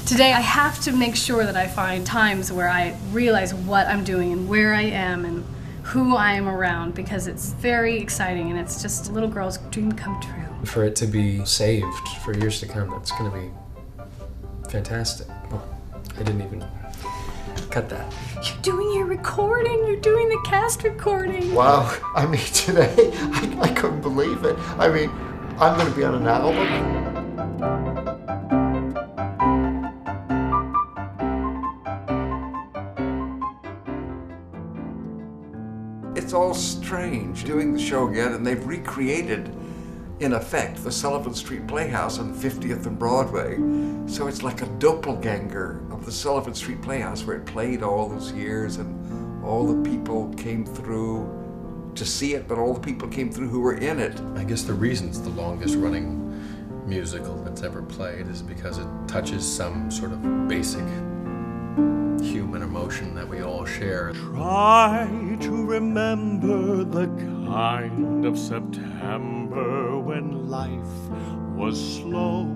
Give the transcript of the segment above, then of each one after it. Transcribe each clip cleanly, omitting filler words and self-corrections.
Today I have to make sure that I find times where I realize what I'm doing and where I am and who I am around, because it's very exciting and it's just a little girl's dream come true. For it to be saved for years to come, that's going to be fantastic. Oh, I didn't even cut that. You're doing your recording, you're doing the cast recording. Wow, I mean today, I couldn't believe it. I mean, I'm going to be on an album. It's all strange doing the show again, and they've recreated, in effect, the Sullivan Street Playhouse on 50th and Broadway. So it's like a doppelganger of the Sullivan Street Playhouse where it played all those years and all the people came through to see it, but all the people came through who were in it. I guess the reason it's the longest running musical that's ever played is because it touches some sort of basic human emotion that we all share. Try to remember the kind of September when life was slow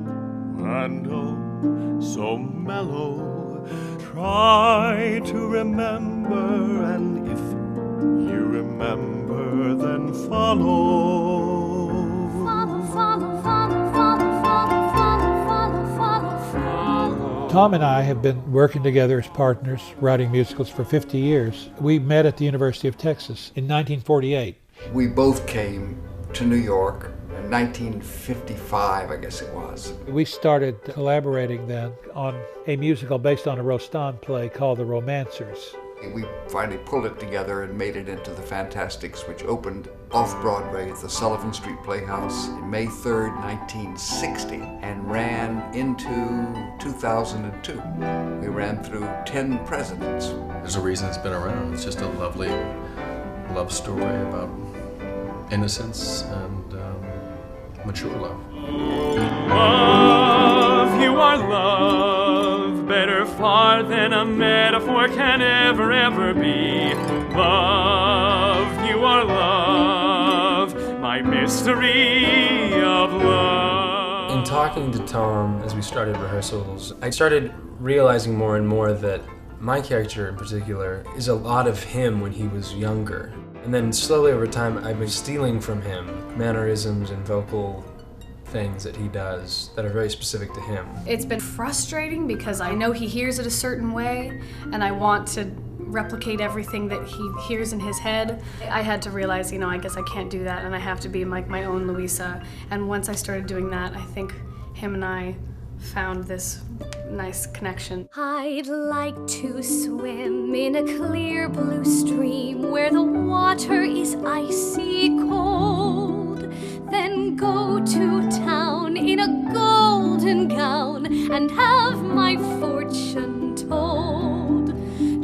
and oh, so mellow. Try to remember, and if you remember, then follow. Tom and I have been working together as partners, writing musicals for 50 years. We met at the University of Texas in 1948. We both came to New York in 1955, I guess it was. We started collaborating then on a musical based on a Rostand play called The Romancers. We finally pulled it together and made it into the Fantasticks, which opened off-Broadway at the Sullivan Street Playhouse in May 3rd, 1960, and ran into 2002. We ran through 10 presidents. There's a reason it's been around. It's just a lovely love story about innocence and mature love. Love, you are love, better far than a metaphor can ever be. Love, you are love, my mystery of love. In talking to Tom as we started rehearsals, I started realizing more and more that my character in particular is a lot of him when he was younger. And then slowly over time, I've been stealing from him mannerisms and vocal things that he does that are very specific to him. It's been frustrating because I know he hears it a certain way and I want to replicate everything that he hears in his head. I had to realize, I guess I can't do that and I have to be like my own Louisa. And once I started doing that, I think him and I found this nice connection. I'd like to swim in a clear blue stream where the water is icy cold, then go to town in a golden gown and have my fortune told.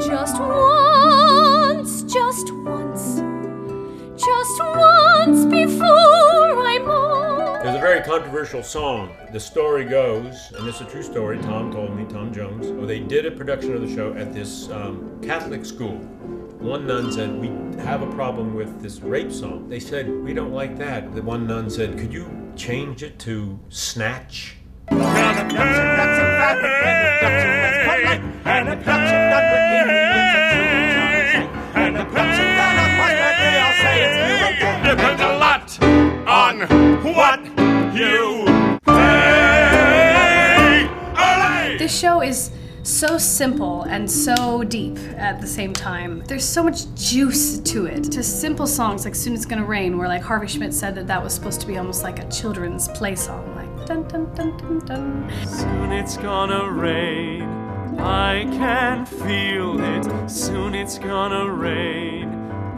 Just once, just once, just once before I'm old. There's a very controversial song. The story goes, and it's a true story, Tom told me, Tom Jones, they did a production of the show at this Catholic school. One nun said, we have a problem with this rape song. They said, we don't like that. The one nun said, could you change it to Snatch? Depends a lot on what you pay. This show is so simple and so deep at the same time. There's so much juice to it. Just simple songs like Soon It's Gonna Rain, where like Harvey Schmidt said that was supposed to be almost like a children's play song, like dun dun dun dun dun. Soon it's gonna rain, I can feel it. Soon it's gonna rain,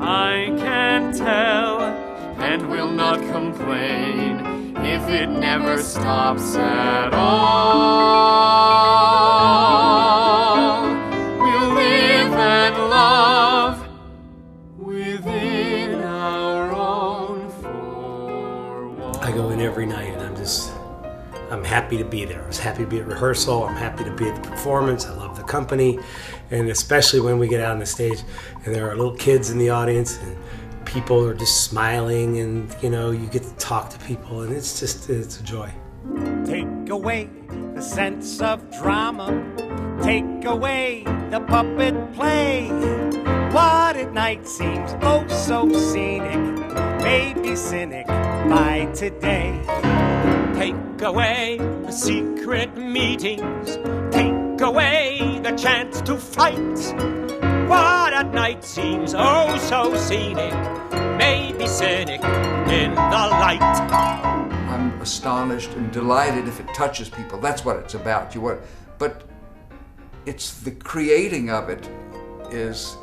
I can tell, and will not complain if it never stops at all. We'll live and love within our own four walls. I go in every night and I'm happy to be there. I was happy to be at rehearsal. I'm happy to be at the performance. I love the company. And especially when we get out on the stage and there are little kids in the audience and people are just smiling and, you get to talk to people and it's a joy. Take away the sense of drama. Take away the puppet play. What at night seems oh so scenic, maybe cynic by today. Take away the secret meetings. Take away the chance to fight. What at night seems oh so scenic, maybe cynic in the light. I'm astonished and delighted if it touches people. That's what it's about. But it's the creating of it is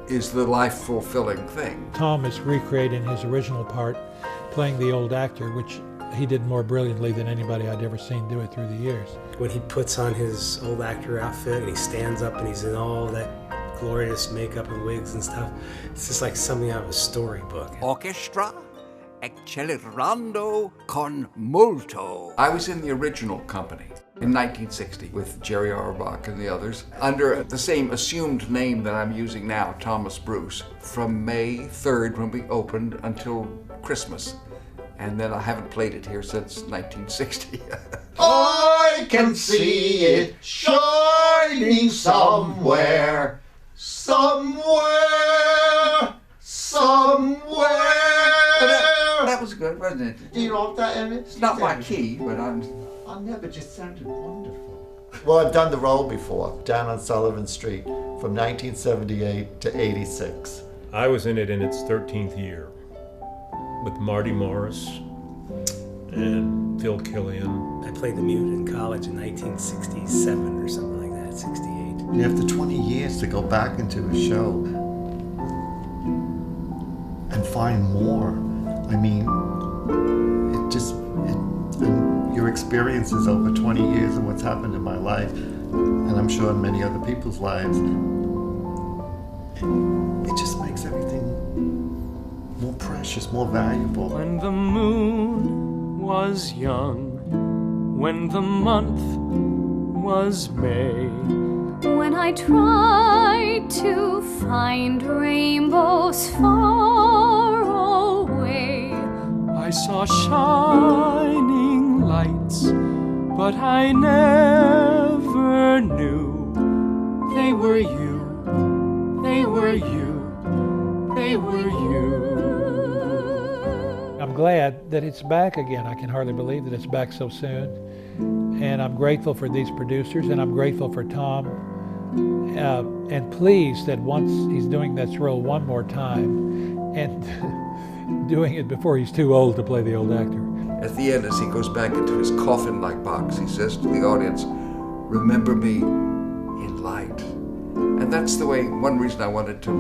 the life-fulfilling thing. Tom is recreating his original part, playing the old actor, which he did more brilliantly than anybody I'd ever seen do it through the years. When he puts on his old actor outfit and he stands up and he's in all that glorious makeup and wigs and stuff, it's just like something out of a storybook. Orchestra accelerando con molto. I was in the original company in 1960 with Jerry Auerbach and the others under the same assumed name that I'm using now, Thomas Bruce, from May 3rd when we opened until Christmas. And then I haven't played it here since 1960. I can see it shining somewhere, somewhere, somewhere. That was good, wasn't it? Do you know what that is? It's not my key, but I never just sounded wonderful. Well, I've done the role before, down on Sullivan Street, from 1978 to 86. I was in it in its 13th year with Marty Morris and Phil Killian. I played the mute in college in 1967 or something like that, 68. After 20 years to go back into a show and find more, I mean, your experiences over 20 years and what's happened in my life, and I'm sure in many other people's lives, it just makes everything more precious, more valuable. When the moon was young, when the month was May, when I tried to find rainbows far away, I saw shining lights, but I never knew they were you, they were you, they were you. I'm glad that it's back again. I can hardly believe that it's back so soon. And I'm grateful for these producers, and I'm grateful for Tom, and pleased that once he's doing this role one more time, and doing it before he's too old to play the old actor. at the end, as he goes back into his coffin-like box, he says to the audience, "Remember me in light." And that's the way, one reason I wanted to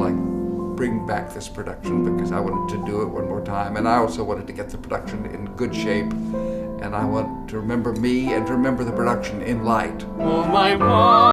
bring back this production, because I wanted to do it one more time, and I also wanted to get the production in good shape, and I want to remember me and to remember the production in light. Oh, my